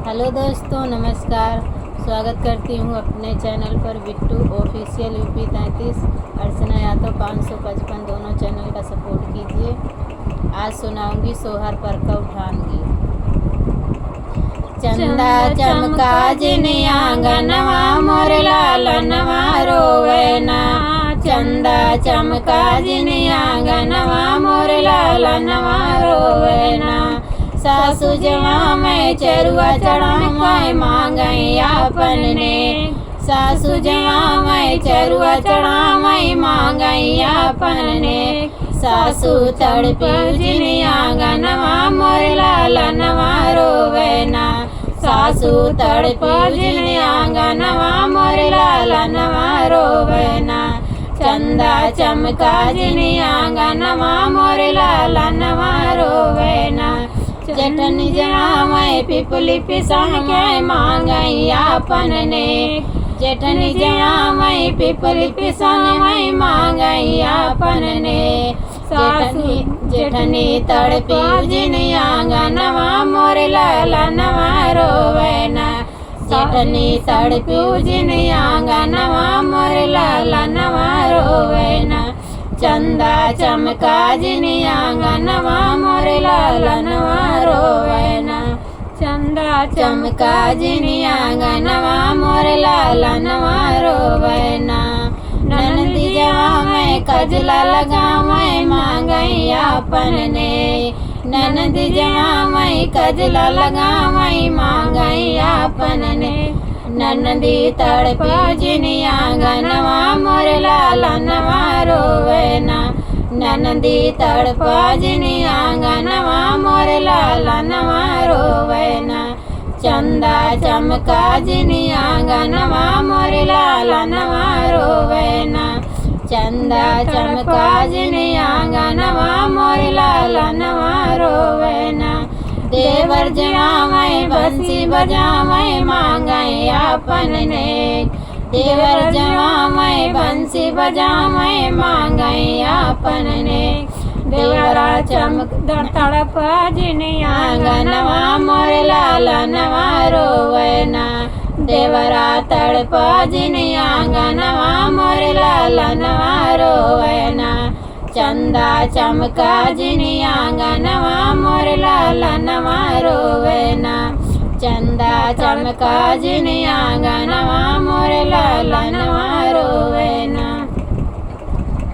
Hello दोस्तों, नमस्कार। स्वागत करती हूँ अपने चैनल पर बिट्टू ऑफिशियल यूपी 33 अर्चना यादव 555 दोनों चैनल का सपोर्ट कीजिए। आज सुनाऊंगी सोहर पर का उठान गीत। चंदा चमका जिनी आंगनवा मोर लालनवा रोवे ना। चंदा चमका जिनी आंगनवा मोर लालनवा रोवे ना। सासू जवा मैं चरुआ चढ़ा मैं मांगई आपन ने। सासू जवा मैं चरुआ चढ़ा मैं मांगई आपन ने। सासू तड़पी जिनी आंगनवा मोर लालनवा रोवे ना। सासू तड़पी जिनी आंगनवा मोर लालनवा रोवे ना। चंदा चमका जिनी आंगनवा मोर लालनवा रोवे ना। जटनी जवा मैं पिपली पिसन के मांगई आपन ने। जटनी जवा मैं पिपली पिसन मैं मांगई आपन ने। जेठनी तड़पी जिनी आंगनवा मोर लालनवा रोवे ना। जेठनी तड़पी जिनी आंगनवा मोर लालनवा रोवे ना। चंदा चमका जिनी आंगनवा मोर लालनवा रोवे ना। चंदा चमका जिनी आंगनवा मोर लालनवा रोवे ना। ननदी जवा मैं कजला लगा मैं मांगई आपन ने। ननदी जवा मैं कजला लगा मैं मांगई आपन ने। ननदी तड़पी जिनी आंगनवा मोर लालनवा रोवे ना। ननदी तड़पा जिनी आंगनवा मोर लालनवा रोवे ना। चंदा चमका जिनी आंगनवा मोर लालनवा रोवे ना। चंदा चमका जिनी आंगनवा मोर लालनवा रोवे ना। देवर जवा मैं बंसी बजा मैं मांगई आपन ने। देवर जवा मैं बंसी बजा मैं मांगई आपन ने। देवरा चमक तड़प जिनी आंगनवा मोर लालनवा रोवे ना। देवरा तड़प जिनी आंगनवा मोर लालनवा रोवे ना। चंदा चमका जिनी आंगनवा मोर लालनवा रोवे ना। चंदा चमका जिनी आंगनवा मोर लालनवा रोवे